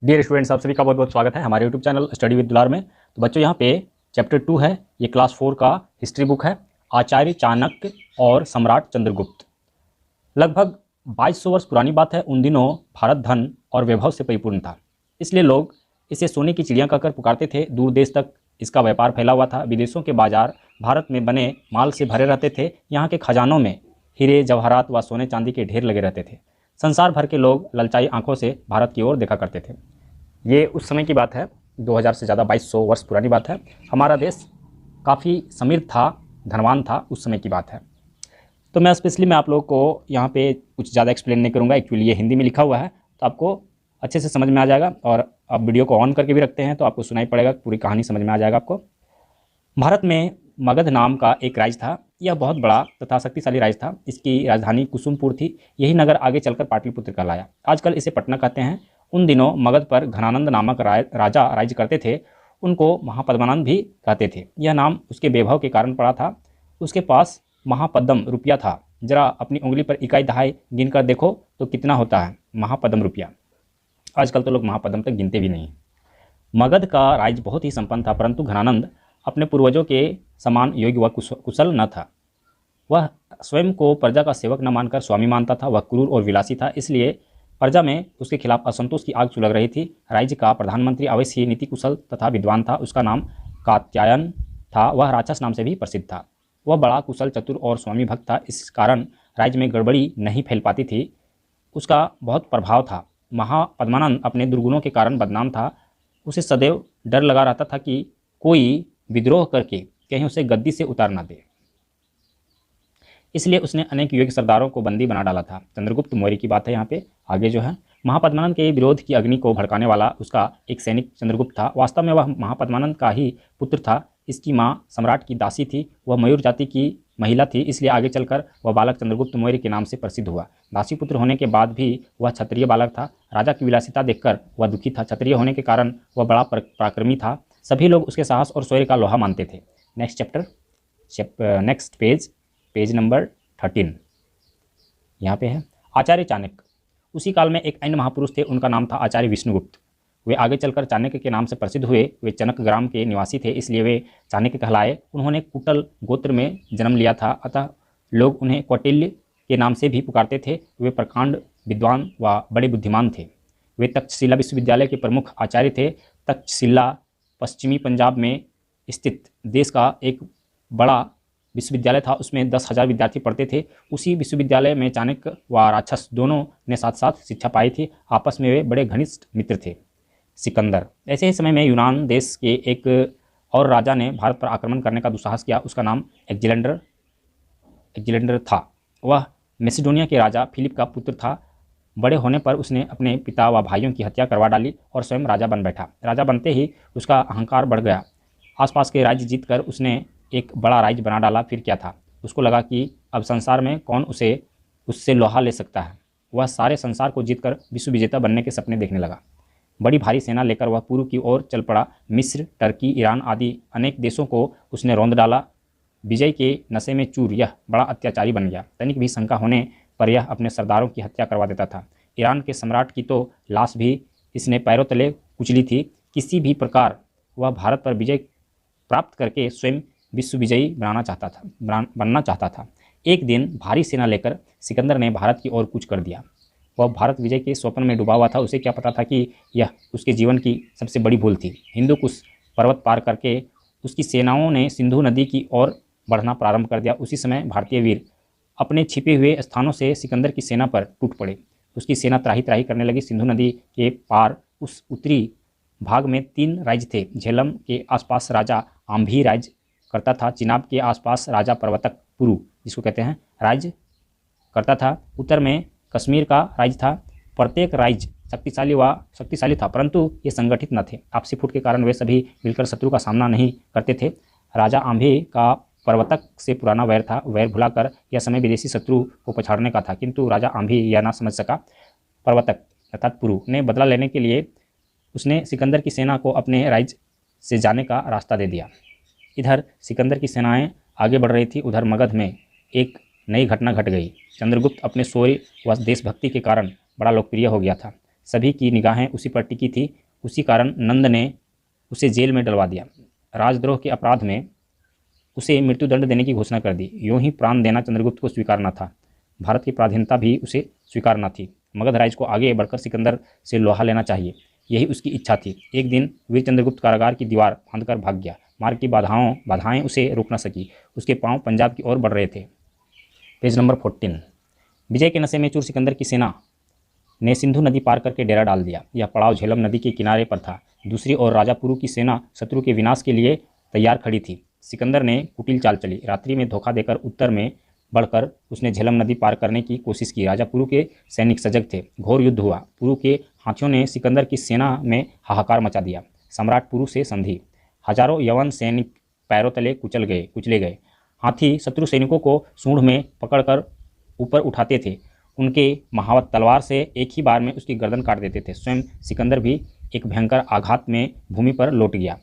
Dear students, आप सभी का बहुत बहुत स्वागत है हमारे यूट्यूब चैनल स्टडी विद दुलार में। तो बच्चों, यहाँ पे चैप्टर 2 है, ये क्लास 4 का हिस्ट्री बुक है। आचार्य चाणक्य और सम्राट चंद्रगुप्त। लगभग 2200 वर्ष पुरानी बात है। उन दिनों भारत धन और वैभव से परिपूर्ण था, इसलिए लोग इसे सोने की चिड़िया कहकर पुकारते थे। दूर देश तक इसका व्यापार फैला हुआ था। विदेशों के बाजार भारत में बने माल से भरे रहते थे। यहाँ के खजानों में हीरे जवाहरात व सोने चांदी के ढेर लगे रहते थे। संसार भर के लोग ललचाई आंखों से भारत की ओर देखा करते थे। ये उस समय की बात है, 2000 से ज़्यादा 2200 वर्ष पुरानी बात है। हमारा देश काफ़ी समृद्ध था, धनवान था, उस समय की बात है। तो मैं स्पेशली आप लोगों को यहाँ पे कुछ ज़्यादा एक्सप्लेन नहीं करूँगा। एक्चुअली ये हिंदी में लिखा हुआ है, तो आपको अच्छे से समझ में आ जाएगा। और आप वीडियो को ऑन करके भी रखते हैं तो आपको सुनाई पड़ेगा, पूरी कहानी समझ में आ जाएगा आपको। भारत में मगध नाम का एक राज्य था। यह बहुत बड़ा तथा शक्तिशाली राज्य था। इसकी राजधानी कुसुमपुर थी। यही नगर आगे चलकर पाटलिपुत्र कहलाया। आजकल इसे पटना कहते हैं। उन दिनों मगध पर घनानंद नामक राजा राज्य करते थे। उनको महापद्मानंद भी कहते थे। यह नाम उसके वैभव के कारण पड़ा था। उसके पास महापद्म रुपया था। जरा अपनी उंगली पर इकाई दहाई गिन कर देखो तो कितना होता है महापद्म रुपया। आजकल तो लोग महापद्म तक गिनते भी नहीं। मगध का राज्य बहुत ही संपन्न था, परंतु घनानंद अपने पूर्वजों के समान योग्य व कुशल न था। वह स्वयं को प्रजा का सेवक न मानकर स्वामी मानता था। वह क्रूर और विलासी था, इसलिए प्रजा में उसके खिलाफ असंतोष की आग सुलग रही थी। राज्य का प्रधानमंत्री अवश्य ही नीति कुशल तथा विद्वान था। उसका नाम कात्यायन था। वह राक्षस नाम से भी प्रसिद्ध था। वह बड़ा कुशल, चतुर और स्वामी भक्त था। इस कारण राज्य में गड़बड़ी नहीं फैल पाती थी। उसका बहुत प्रभाव था। महापद्मानंद अपने दुर्गुणों के कारण बदनाम था। उसे सदैव डर लगा रहता था कि कोई विद्रोह करके कहीं उसे गद्दी से उतार ना दे। इसलिए उसने अनेक योग्य सरदारों को बंदी बना डाला था। चंद्रगुप्त मौर्य की बात है यहाँ पे आगे जो है। महापद्मानंद के विरोध की अग्नि को भड़काने वाला उसका एक सैनिक चंद्रगुप्त था। वास्तव में वह महापद्मानंद का ही पुत्र था। इसकी माँ सम्राट की दासी थी। वह मयूर जाति की महिला थी, इसलिए आगे चलकर वह बालक चंद्रगुप्त मौर्य के नाम से प्रसिद्ध हुआ। दासी पुत्र होने के बाद भी वह क्षत्रिय बालक था। राजा की विलासिता देखकर वह दुखी था। क्षत्रिय होने के कारण वह बड़ा पराक्रमी था। सभी लोग उसके साहस और शौर्य का लोहा मानते थे। Next chapter, next page number 13 यहाँ पे है। आचार्य चाणक्य। उसी काल में एक अन्य महापुरुष थे, उनका नाम था आचार्य विष्णुगुप्त। वे आगे चलकर चाणक्य के नाम से प्रसिद्ध हुए। वे चनक ग्राम के निवासी थे, इसलिए वे चाणक्य कहलाए। उन्होंने कुटल गोत्र में जन्म लिया था, अतः लोग उन्हें कौटिल्य के नाम से भी पुकारते थे। वे प्रकांड विद्वान व बड़े बुद्धिमान थे। वे तक्षशिला विश्वविद्यालय के प्रमुख आचार्य थे। तक्षशिला पश्चिमी पंजाब में स्थित देश का एक बड़ा विश्वविद्यालय था। उसमें 10,000 विद्यार्थी पढ़ते थे। उसी विश्वविद्यालय में चाणक्य व राक्षस दोनों ने साथ साथ शिक्षा पाई थी। आपस में वे बड़े घनिष्ठ मित्र थे। सिकंदर। ऐसे ही समय में यूनान देश के एक और राजा ने भारत पर आक्रमण करने का दुस्साहस किया। उसका नाम एग्जिलेंडर था। वह मैसिडोनिया के राजा फिलिप का पुत्र था। बड़े होने पर उसने अपने पिता व भाइयों की हत्या करवा डाली और स्वयं राजा बन बैठा। राजा बनते ही उसका अहंकार बढ़ गया। आसपास के राज्य जीतकर उसने एक बड़ा राज्य बना डाला। फिर क्या था, उसको लगा कि अब संसार में कौन उससे लोहा ले सकता है। वह सारे संसार को जीतकर विश्व विजेता बनने के सपने देखने लगा। बड़ी भारी सेना लेकर वह पूर्व की ओर चल पड़ा। मिस्र, टर्की, ईरान आदि अनेक देशों को उसने रौंद डाला। विजय के नशे में चूर यह बड़ा अत्याचारी बन गया। तनिक भी शंका होने पर यह अपने सरदारों की हत्या करवा देता था। ईरान के सम्राट की तो लाश भी इसने पैरों तले कुचली थी। किसी भी प्रकार वह भारत पर विजय प्राप्त करके स्वयं विश्व विजयी बनना चाहता था। एक दिन भारी सेना लेकर सिकंदर ने भारत की ओर कूच कर दिया। वह भारत विजय के स्वप्न में डूबा हुआ था। उसे क्या पता था कि यह उसके जीवन की सबसे बड़ी भूल थी। हिंदुकुश पर्वत पार करके उसकी सेनाओं ने सिंधु नदी की ओर बढ़ना प्रारंभ कर दिया। उसी समय भारतीय वीर अपने छिपे हुए स्थानों से सिकंदर की सेना पर टूट पड़े। उसकी सेना त्राही त्राही करने लगी। सिंधु नदी के पार उस उत्तरी भाग में 3 राज्य थे। झेलम के आसपास राजा आंभी राज्य करता था। चिनाब के आसपास राजा पर्वतक पुरु, जिसको कहते हैं, राज्य करता था। उत्तर में कश्मीर का राज्य था। प्रत्येक राज्य शक्तिशाली था, परंतु ये संगठित न थे। आपसी फूट के कारण वे सभी मिलकर शत्रु का सामना नहीं करते थे। राजा आंभी का पर्वतक से पुराना वैर था। वैर भुलाकर यह समय विदेशी शत्रु को पछाड़ने का था, किंतु राजा आंभी यह ना समझ सका। पर्वतक अर्थात पुरु ने बदला लेने के लिए उसने सिकंदर की सेना को अपने राज्य से जाने का रास्ता दे दिया। इधर सिकंदर की सेनाएं आगे बढ़ रही थी, उधर मगध में एक नई घटना घट गई। चंद्रगुप्त अपने शौर्य व देशभक्ति के कारण बड़ा लोकप्रिय हो गया था। सभी की निगाहें उसी पर टिकी थी। उसी कारण नंद ने उसे जेल में डलवा दिया। राजद्रोह के अपराध में उसे मृत्युदंड देने की घोषणा कर दी। यूं ही प्राण देना चंद्रगुप्त को स्वीकार न था। भारत की पराधीनता भी उसे स्वीकार न थी। मगध राज्य को आगे बढ़कर सिकंदर से लोहा लेना चाहिए, यही उसकी इच्छा थी। एक दिन वीर चंद्रगुप्त कारागार की दीवार फांदकर भाग गया। मार्ग की बाधाएं उसे रोक न सकी। उसके पांव पंजाब की ओर बढ़ रहे थे। Page number 14। विजय के नशे में चूर सिकंदर की सेना ने सिंधु नदी पार करके डेरा डाल दिया। यह पड़ाव झेलम नदी के किनारे पर था। दूसरी ओर राजापुरु की सेना शत्रु के विनाश के लिए तैयार खड़ी थी। सिकंदर ने कुटिल चाल चली। रात्रि में धोखा देकर उत्तर में बढ़कर उसने झेलम नदी पार करने की कोशिश की। राजापुरु के सैनिक सजग थे। घोर युद्ध हुआ। पुरु के हाथियों ने सिकंदर की सेना में हाहाकार मचा दिया। सम्राट पुरु से संधि। हजारों यवन सैनिक पैरों तले कुचले गए। हाथी शत्रु सैनिकों को सूंड में पकड़कर ऊपर उठाते थे। उनके महावत तलवार से एक ही बार में उसकी गर्दन काट देते थे। स्वयं सिकंदर भी एक भयंकर आघात में भूमि पर लौट गया।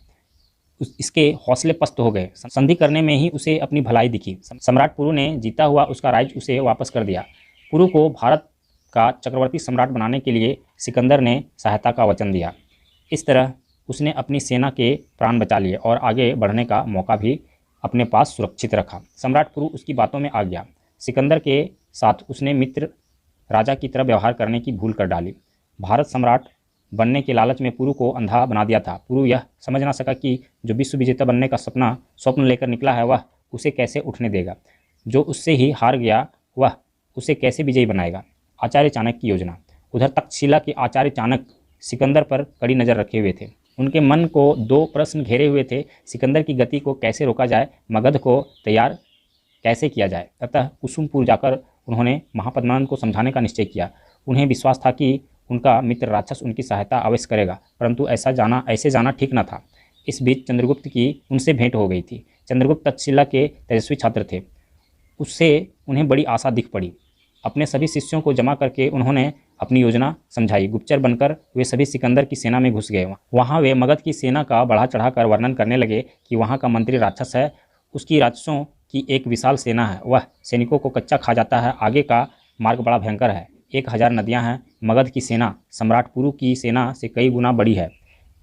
इसके हौसले पस्त हो गए। संधि करने में ही उसे अपनी भलाई दिखी। सम्राट पुरु ने जीता हुआ उसका राज्य उसे वापस कर दिया। पुरु को भारत का चक्रवर्ती सम्राट बनाने के लिए सिकंदर ने सहायता का वचन दिया। इस तरह उसने अपनी सेना के प्राण बचा लिए और आगे बढ़ने का मौका भी अपने पास सुरक्षित रखा। सम्राट पुरु उसकी बातों में आ गया। सिकंदर के साथ उसने मित्र राजा की तरह व्यवहार करने की भूल कर डाली। भारत सम्राट बनने के लालच में पुरु को अंधा बना दिया था। पुरु यह समझ ना सका कि जो विश्व विजेता बनने का स्वप्न लेकर निकला है वह उसे कैसे उठने देगा। जो उससे ही हार गया वह उसे कैसे विजयी बनाएगा। आचार्य चाणक्य की योजना। उधर तक्षशिला के आचार्य चाणक्य सिकंदर पर कड़ी नज़र रखे हुए थे। उनके मन को दो प्रश्न घेरे हुए थे। सिकंदर की गति को कैसे रोका जाए, मगध को तैयार कैसे किया जाए। अतः कुसुमपुर जाकर उन्होंने महापद्मानंद को समझाने का निश्चय किया। उन्हें विश्वास था कि उनका मित्र राक्षस उनकी सहायता अवश्य करेगा, परंतु ऐसे जाना ठीक न था। इस बीच चंद्रगुप्त की उनसे भेंट हो गई थी। चंद्रगुप्त तक्षशिला के तेजस्वी छात्र थे। उससे उन्हें बड़ी आशा दिख पड़ी। अपने सभी शिष्यों को जमा करके उन्होंने अपनी योजना समझाई। गुप्तचर बनकर वे सभी सिकंदर की सेना में घुस गए। वहाँ वे मगध की सेना का बढ़ा चढ़ाकर वर्णन करने लगे कि वहाँ का मंत्री राक्षस है, उसकी राक्षसों की एक विशाल सेना है, वह सैनिकों को कच्चा खा जाता है, आगे का मार्ग बड़ा भयंकर है, 1000 नदियाँ हैं, मगध की सेना सम्राट पुरु की सेना से कई गुना बड़ी है।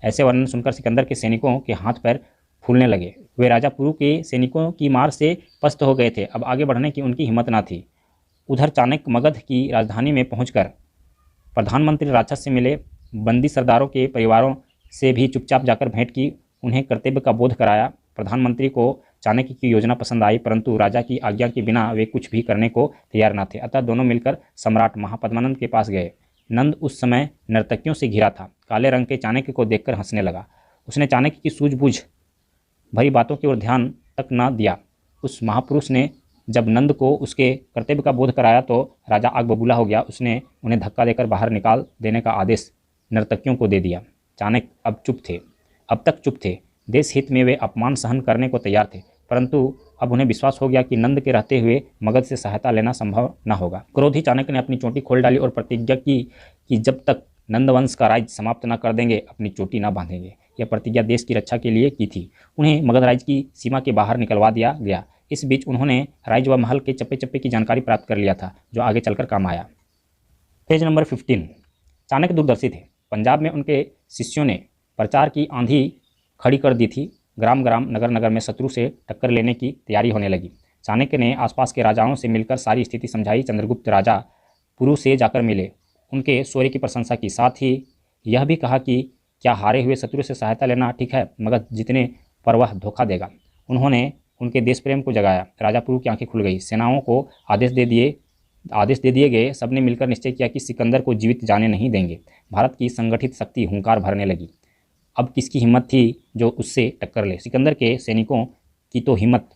ऐसे वर्णन सुनकर सिकंदर के सैनिकों के हाथ पैर फूलने लगे। वे राजा पुरु के सैनिकों की मार से पस्त हो गए थे। अब आगे बढ़ने की उनकी हिम्मत न थी। उधर चाणक्य मगध की राजधानी में पहुंचकर प्रधानमंत्री राक्षस से मिले। बंदी सरदारों के परिवारों से भी चुपचाप जाकर भेंट की। उन्हें कर्तव्य का बोध कराया। प्रधानमंत्री को चाणक्य की योजना पसंद आई, परंतु राजा की आज्ञा के बिना वे कुछ भी करने को तैयार न थे। अतः दोनों मिलकर सम्राट महापद्मानंद के पास गए। नंद उस समय नर्तकियों से घिरा था। काले रंग के चाणक्य को देखकर हंसने लगा। उसने चाणक्य की सूझबूझ भरी बातों की ओर ध्यान तक न दिया। उस महापुरुष ने जब नंद को उसके कर्तव्य का बोध कराया तो राजा आग बबूला हो गया। उसने उन्हें धक्का देकर बाहर निकाल देने का आदेश नर्तकियों को दे दिया। चाणक्य अब तक चुप थे। देश हित में वे अपमान सहन करने को तैयार थे, परंतु अब उन्हें विश्वास हो गया कि नंद के रहते हुए मगध से सहायता लेना संभव न होगा। क्रोधी चाणक्य ने अपनी चोटी खोल डाली और प्रतिज्ञा की कि जब तक नंदवंश का राज्य समाप्त न कर देंगे अपनी चोटी न बांधेंगे। यह प्रतिज्ञा देश की रक्षा के लिए की थी। उन्हें मगध राज्य की सीमा के बाहर निकलवा दिया गया। इस बीच उन्होंने राज्य व महल के चप्पे चप्पे की जानकारी प्राप्त कर लिया था, जो आगे चलकर काम आया। Page number 15। चाणक्य दूरदर्शी थे। पंजाब में उनके शिष्यों ने प्रचार की आंधी खड़ी कर दी थी। ग्राम ग्राम नगर नगर में शत्रु से टक्कर लेने की तैयारी होने लगी। चाणक्य ने आसपास के राजाओं से मिलकर सारी स्थिति समझाई। चंद्रगुप्त राजा पुरु से जाकर मिले, उनके शौर्य की प्रशंसा की। साथ ही यह भी कहा कि क्या हारे हुए शत्रु से सहायता लेना ठीक है, मगध जीतने पर वह धोखा देगा। उन्होंने उनके देश प्रेम को जगाया। राजा पुरु की आंखें खुल गई। सेनाओं को आदेश दे दिए गए। सबने मिलकर निश्चय किया कि सिकंदर को जीवित जाने नहीं देंगे। भारत की संगठित शक्ति हुंकार भरने लगी। अब किसकी हिम्मत थी जो उससे टक्कर ले। सिकंदर के सैनिकों की तो हिम्मत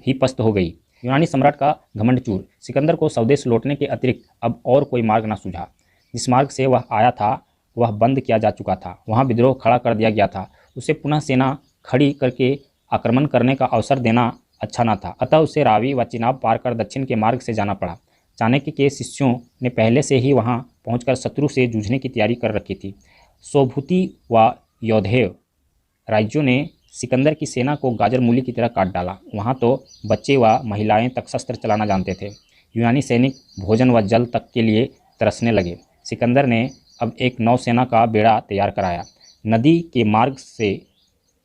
ही पस्त हो गई। यूनानी सम्राट का घमंड चूर। सिकंदर को स्वदेश लौटने के अतिरिक्त अब और कोई मार्ग न सूझा। जिस मार्ग से वह आया था वह बंद किया जा चुका था। वहाँ विद्रोह खड़ा कर दिया गया था। उसे पुनः सेना खड़ी करके आक्रमण करने का अवसर देना अच्छा न था। अतः उसे रावी व चिनाब पार कर दक्षिण के मार्ग से जाना पड़ा। चाणक्य के शिष्यों ने पहले से ही वहाँ पहुंचकर शत्रु से जूझने की तैयारी कर रखी थी। सोभूति व यौधेय राज्यों ने सिकंदर की सेना को गाजर मूली की तरह काट डाला। वहाँ तो बच्चे व महिलाएं तक शस्त्र चलाना जानते थे। यूनानी सैनिक भोजन व जल तक के लिए तरसने लगे। सिकंदर ने अब एक नौसेना का बेड़ा तैयार कराया। नदी के मार्ग से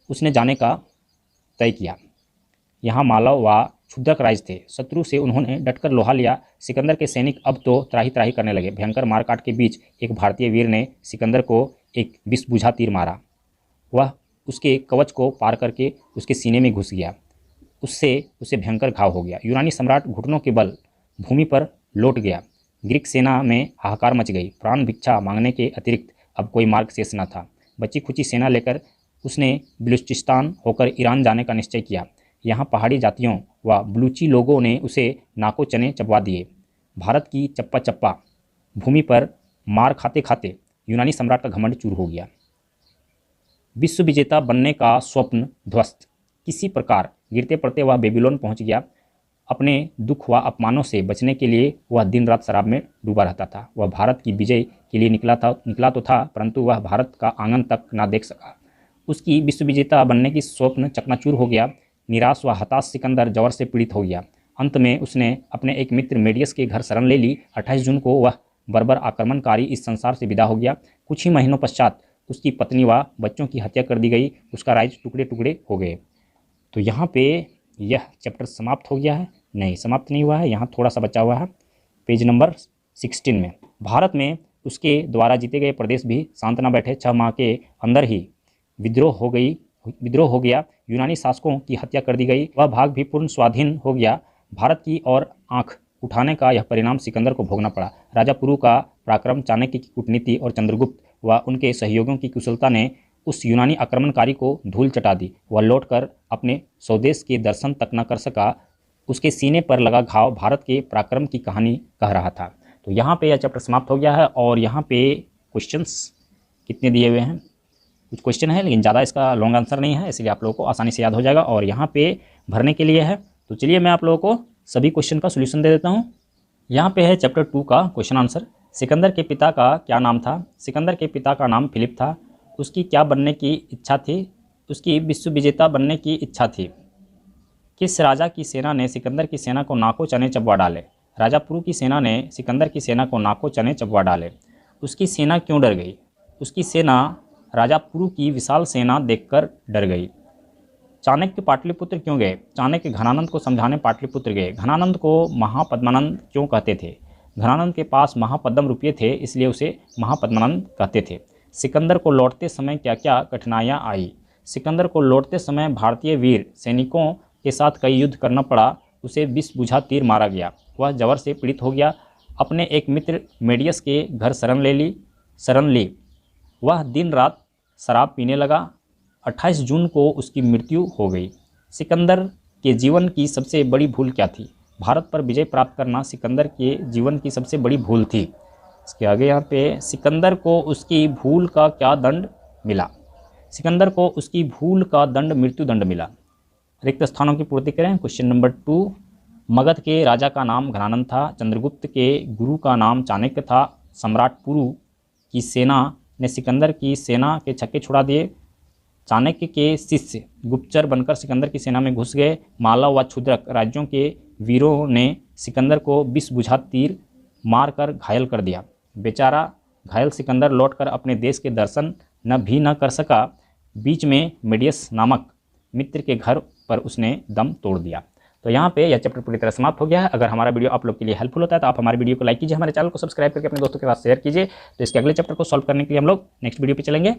उसने जाने का तय किया। यहाँ मालव व क्षुद्रक राज थे। शत्रु से उन्होंने डटकर लोहा लिया। सिकंदर के सैनिक अब तो त्राही त्राही करने लगे। भयंकर मारकाट के बीच एक भारतीय वीर ने सिकंदर को एक विषबुझा तीर मारा। वह उसके कवच को पार करके उसके सीने में घुस गया। उससे उसे भयंकर घाव हो गया। यूनानी सम्राट घुटनों के बल भूमि पर लौट गया। ग्रीक सेना में हाहाकार मच गई। प्राण भिक्षा मांगने के अतिरिक्त अब कोई मार्ग शेष न था। बची खुची सेना लेकर उसने बलूचिस्तान होकर ईरान जाने का निश्चय किया। यहाँ पहाड़ी जातियों व बलूची लोगों ने उसे नाको चने चबवा दिए। भारत की चप्पा चप्पा भूमि पर मार खाते खाते यूनानी सम्राट का घमंड चूर हो गया। विश्व विजेता बनने का स्वप्न ध्वस्त। किसी प्रकार गिरते पड़ते वह बेबीलोन पहुंच गया। अपने दुख व अपमानों से बचने के लिए वह दिन रात शराब में डूबा रहता था। वह भारत की विजय के लिए निकला तो था, परंतु वह भारत का आंगन तक ना देख सका। उसकी विश्व विजेता बनने की स्वप्न चकनाचूर हो गया। निराश व हताश सिकंदर जवर से पीड़ित हो गया। अंत में उसने अपने एक मित्र मेडियस के घर शरण ले ली। 28 जून को वह बर्बर आक्रमणकारी इस संसार से विदा हो गया। कुछ ही महीनों पश्चात उसकी पत्नी व बच्चों की हत्या कर दी गई। उसका राज्य टुकड़े टुकड़े हो गए। तो यहाँ पे यह चैप्टर समाप्त हो गया है। नहीं, समाप्त नहीं हुआ है, यहाँ थोड़ा सा बचा हुआ है। पेज नंबर 16 में भारत में उसके द्वारा जीते गए प्रदेश भी शांत न बैठे। 6 माह के अंदर ही विद्रोह हो गया। यूनानी शासकों की हत्या कर दी गई। वह भाग भी पूर्ण स्वाधीन हो गया। भारत की ओर आंख उठाने का यह परिणाम सिकंदर को भोगना पड़ा। राजा पुरु का पराक्रम, चाणक्य की कूटनीति और चंद्रगुप्त व उनके सहयोगियों की कुशलता ने उस यूनानी आक्रमणकारी को धूल चटा दी। वह लौटकर अपने स्वदेश के दर्शन तक न कर सका। उसके सीने पर लगा घाव भारत के पराक्रम की कहानी कह रहा था। तो यहाँ पे यह चैप्टर समाप्त हो गया है। और यहाँ पे क्वेश्चंस कितने दिए हुए हैं, कुछ क्वेश्चन है लेकिन ज़्यादा इसका लॉन्ग आंसर नहीं है, इसलिए आप लोगों को आसानी से याद हो जाएगा। और यहाँ पे भरने के लिए है। तो चलिए मैं आप लोगों को सभी क्वेश्चन का सोल्यूशन दे देता हूँ। यहाँ पे है चैप्टर 2 का क्वेश्चन आंसर। सिकंदर के पिता का क्या नाम था? सिकंदर के पिता का नाम फिलिप था। उसकी क्या बनने की इच्छा थी? उसकी विश्व विजेता बनने की इच्छा थी। किस राजा की सेना ने सिकंदर की सेना को नाको चने चबवा डाले? राजा पुरु की सेना ने सिकंदर की सेना को नाको चने चबवा डाले। उसकी सेना क्यों डर गई? उसकी सेना राजा पुरु की विशाल सेना देखकर डर गई। चाणक्य पाटलिपुत्र क्यों गए? चाणक्य घनानंद को समझाने पाटलिपुत्र गए। घनानंद को महापद्मानंद क्यों कहते थे? घनानंद के पास महापद्म रुपये थे, इसलिए उसे महापद्मानंद कहते थे। सिकंदर को लौटते समय क्या क्या कठिनाइयाँ आई? सिकंदर को लौटते समय भारतीय वीर सैनिकों के साथ कई युद्ध करना पड़ा। उसे विषबुझा तीर मारा गया। वह जवर से पीड़ित हो गया। अपने एक मित्र मेडियस के घर शरण ली। वह दिन रात शराब पीने लगा। 28 जून को उसकी मृत्यु हो गई। सिकंदर के जीवन की सबसे बड़ी भूल क्या थी? भारत पर विजय प्राप्त करना सिकंदर के जीवन की सबसे बड़ी भूल थी। इसके आगे यहाँ पे सिकंदर को उसकी भूल का क्या दंड मिला? सिकंदर को उसकी भूल का दंड मृत्यु दंड मिला। रिक्त स्थानों की पूर्ति करें। क्वेश्चन नंबर 2, मगध के राजा का नाम घनानंद था। चंद्रगुप्त के गुरु का नाम चाणक्य था। सम्राट पुरु की सेना ने सिकंदर की सेना के छक्के छुड़ा दिए। चाणक्य के शिष्य गुप्तचर बनकर सिकंदर की सेना में घुस गए। मालव व क्षुद्रक राज्यों के वीरों ने सिकंदर को विषबुझा तीर मारकर घायल कर दिया। बेचारा घायल सिकंदर लौटकर अपने देश के दर्शन न कर सका। बीच में मेडियस नामक मित्र के घर पर उसने दम तोड़ दिया। तो यहाँ पे यह चैप्टर पूरी तरह समाप्त हो गया है। अगर हमारा वीडियो आप लोग के लिए हेल्पफुल होता है तो आप हमारे वीडियो को लाइक कीजिए, हमारे चैनल को सब्सक्राइब करके अपने दोस्तों के साथ शेयर कीजिए। तो इसके अगले चैप्टर को सॉल्व करने के लिए हम लोग नेक्स्ट वीडियो पे चलेंगे।